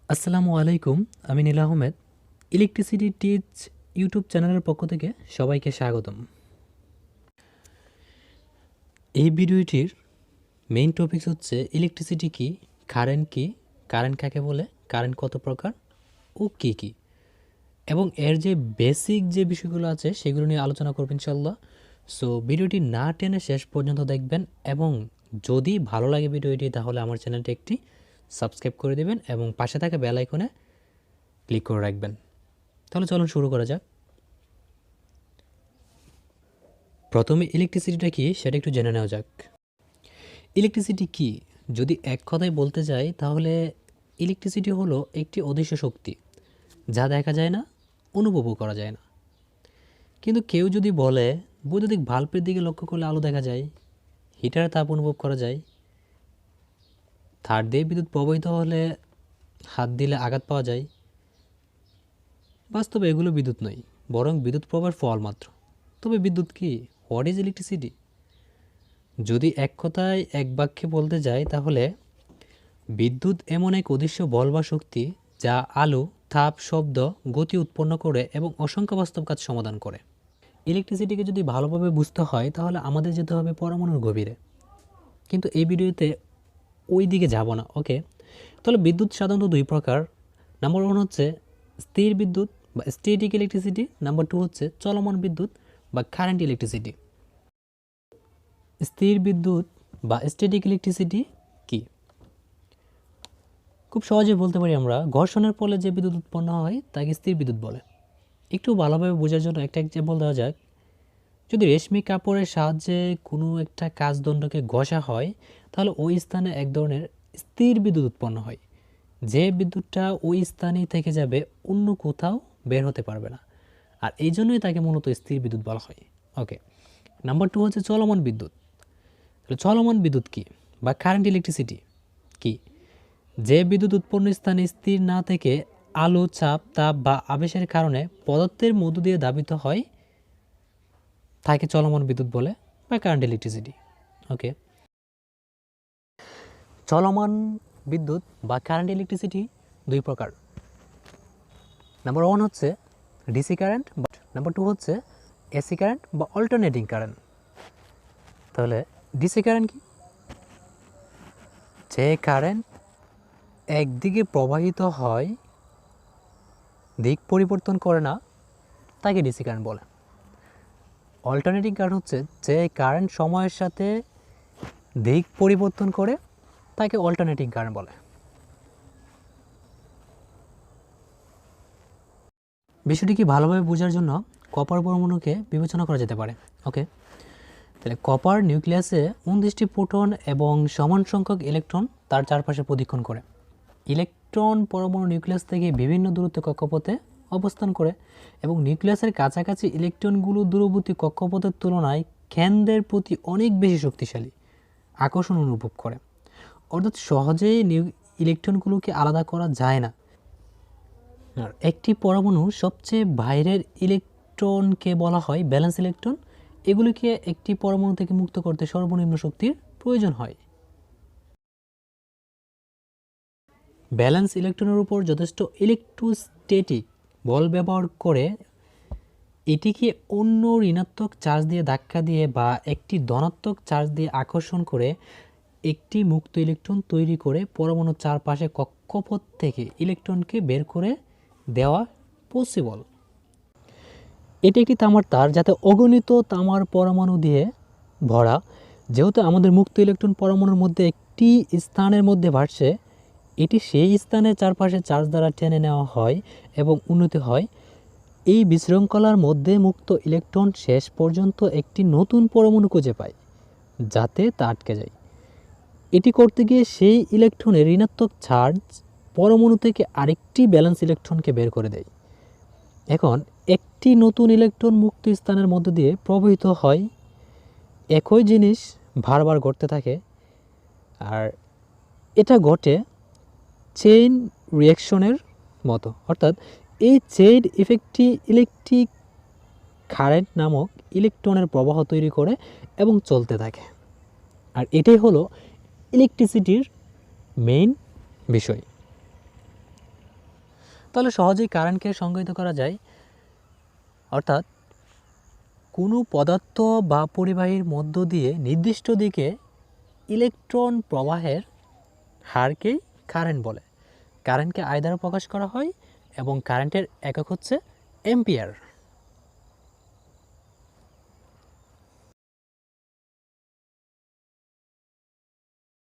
আসসালামু আলাইকুম। আমি নীলা আহমেদ। ইলেকট্রিসিটি টিচ ইউটিউব চ্যানেলের পক্ষ থেকে সবাইকে স্বাগতম। এই ভিডিওটির মেইন টপিক হচ্ছে ইলেকট্রিসিটি কি, কারেন্ট কাকে বলে, কারেন্ট কত প্রকার ও কী কী, এবং এর যে বেসিক যে বিষয়গুলো আছে সেগুলো নিয়ে আলোচনা করব ইনশাল্লাহ। সো ভিডিওটি না টেনে শেষ পর্যন্ত দেখবেন, এবং যদি ভালো লাগে ভিডিওটি তাহলে আমার চ্যানেলটি একটি সাবস্ক্রাইব করে দেবেন এবং পাশে থাকা বেল আইকনে ক্লিক করে রাখবেন। তাহলে চলুন শুরু করা যাক। প্রথমে ইলেকট্রিসিটিটা কি সেটা একটু জেনে নেওয়া যাক। ইলেকট্রিসিটি কি যদি এক কথায় বলতে যাই তাহলে ইলেকট্রিসিটি হলো একটি অদৃশ্য শক্তি, যা দেখা যায় না, অনুভবও করা যায় না। কিন্তু কেউ যদি বলে বৈদ্যুতিক বাল্বের দিকে লক্ষ্য করলে আলো দেখা যায়, হিটারের তাপ অনুভব করা যায়, তার দিয়ে বিদ্যুৎ প্রবাহিত হলে হাত দিলে আঘাত পাওয়া যায়, বাস্তবে এগুলো বিদ্যুৎ নয়, বরং বিদ্যুৎ প্রবাহের ফল মাত্র। তবে বিদ্যুৎ কি? What is electricity? যদি এক কথায় এক বাক্যে বলতে যাই তাহলে বিদ্যুৎ এমন এক অদৃশ্য বল বা শক্তি যা আলো, তাপ, শব্দ, গতি উৎপন্ন করে এবং অসংখ্য বাস্তব কাজ সমাধান করে। ইলেকট্রিসিটিকে যদি ভালোভাবে বুঝতে হয় তাহলে আমাদের যেতে হবে পরমাণুর গভীরে, কিন্তু এই ভিডিওতে ওই দিকে যাব না। ওকে, তাহলে বিদ্যুৎ সাধারণত দুই প্রকার। নাম্বার 1 হচ্ছে স্থির বিদ্যুৎ বা স্ট্যাটিক ইলেকট্রিসিটি। নাম্বার 2 হচ্ছে চলমান বিদ্যুৎ বা কারেন্ট ইলেকট্রিসিটি। স্থির বিদ্যুৎ বা স্ট্যাটিক ইলেকট্রিসিটি কি? খুব সহজে বলতে পারি আমরা, ঘর্ষণের ফলে যে বিদ্যুৎ উৎপন্ন হয় তাকে স্থির বিদ্যুৎ বলে। একটু ভালোভাবে বোঝার জন্য একটা এক্সাম্পল দেওয়া যাক। যদি রেশমি কাপড়ের সাহায্যে কোনো একটা কাচদণ্ডকে ঘষা হয় তাহলে ওই স্থানে এক ধরনের স্থির বিদ্যুৎ উৎপন্ন হয়, যে বিদ্যুৎটা ওই স্থানেই থেকে যাবে, অন্য কোথাও বের হতে পারবে না। আর এই জন্যই তাকে মূলত স্থির বিদ্যুৎ বলা হয়। ওকে, নাম্বার 2 হচ্ছে চলমান বিদ্যুৎ। তাহলে চলমান বিদ্যুৎ কি বা কারেন্ট ইলেকট্রিসিটি কি? যে বিদ্যুৎ উৎপন্ন স্থানে স্থির না থেকে আলো, চাপ, তাপ বা আবেশের কারণে পদার্থের মধ্য দিয়ে ধাবিত হয় তাকে চলমান বিদ্যুৎ বলে বা কারেন্ট ইলেকট্রিসিটি। ওকে, চলমান বিদ্যুৎ বা কারেন্ট ইলেকট্রিসিটি দুই প্রকার। নাম্বার 1 হচ্ছে ডিসি কারেন্ট, নাম্বার 2 হচ্ছে এসি কারেন্ট বা অল্টারনেটিং কারেন্ট। তাহলে ডিসি কারেন্ট কি? যে কারেন্ট একদিকে প্রবাহিত হয়, দিক পরিবর্তন করে না, তাকে ডিসি কারেন্ট বলে। অল্টারনেটিং কারেন্ট হচ্ছে যে কারেন্ট সময়ের সাথে দিক পরিবর্তন করে, তাকে অল্টারনেটিং কারেন্ট বলে। বিষয়টিকে ভালোভাবে বোঝার জন্য কপার পরমাণুকে বিবেচনা করা যেতে পারে। ওকে, তাহলে কপার নিউক্লিয়াসে 29টি প্রোটন এবং সমান সংখ্যক ইলেকট্রন তার চারপাশে প্রদক্ষিণ করে। ইলেকট্রন পরমাণু নিউক্লিয়াস থেকে বিভিন্ন দূরত্বে কক্ষপথে অবস্থান করে এবং নিউক্লিয়াসের কাছাকাছি ইলেকট্রনগুলো দূরবর্তী কক্ষপথের তুলনায় কেন্দ্রের প্রতি অনেক বেশি শক্তিশালী আকর্ষণ অনুভব করে। অর্থাৎ সহজেই ইলেকট্রনগুলোকে আলাদা করা যায় না। আর একটি পরমাণু সবচেয়ে বাইরের ইলেকট্রনকে বলা হয় ব্যালেন্স ইলেকট্রন। এগুলিকে একটি পরমাণু থেকে মুক্ত করতে সর্বনিম্ন শক্তির প্রয়োজন হয়। ব্যালেন্স ইলেকট্রনের উপর যথেষ্ট ইলেকট্রোস্ট্যাটিক বল ব্যবহার করে এটিকে অন্য ঋণাত্মক চার্জ দিয়ে ধাক্কা দিয়ে বা একটি ধনাত্মক চার্জ দিয়ে আকর্ষণ করে একটি মুক্ত ইলেকট্রন তৈরি করে পরমাণুর চারপাশে কক্ষপথ থেকে ইলেকট্রনকে বের করে দেওয়া পসিবল। এটি একটি তামার তার যাতে অগণিত তামার পরমাণু দিয়ে ভরা। যেহেতু আমাদের মুক্ত ইলেকট্রন পরমাণুর মধ্যে একটি স্থানের মধ্যে ভাসছে, এটি সেই স্থানের চারপাশে চার্জ দ্বারা টেনে নেওয়া হয় এবং উন্নতি হয়। এই বিশৃঙ্খলার মধ্যে মুক্ত ইলেকট্রন শেষ পর্যন্ত একটি নতুন পরমাণু খুঁজে পায় যাতে তা আটকে যায়। এটি করতে গিয়ে সেই ইলেকট্রনের ঋণাত্মক চার্জ পরমাণু থেকে আরেকটি ব্যালেন্স ইলেকট্রনকে বের করে দেয়। এখন একটি নতুন ইলেকট্রন মুক্ত স্থানের মধ্য দিয়ে প্রবাহিত হয়। একই জিনিস বারবার ঘটতে থাকে, আর এটা ঘটে চেইন রিঅ্যাকশনের মতো। অর্থাৎ এই চেইন ইফেক্টটি ইলেকট্রিক কারেন্ট নামক ইলেকট্রনের প্রবাহ তৈরি করে এবং চলতে থাকে। আর এটাই হলো ইলেকট্রিসিটির মেইন বিষয়। তাহলে সহজেই কারেন্টকে সংজ্ঞায়িত করা যায়, অর্থাৎ কোনো পদার্থ বা পরিবাহীর মধ্য দিয়ে নির্দিষ্ট দিকে ইলেকট্রন প্রবাহের হারকেই কারেন্ট বলে। কারেন্টকে আই দ্বারা প্রকাশ করা হয় এবং কারেন্টের একক হচ্ছে অ্যাম্পিয়ার।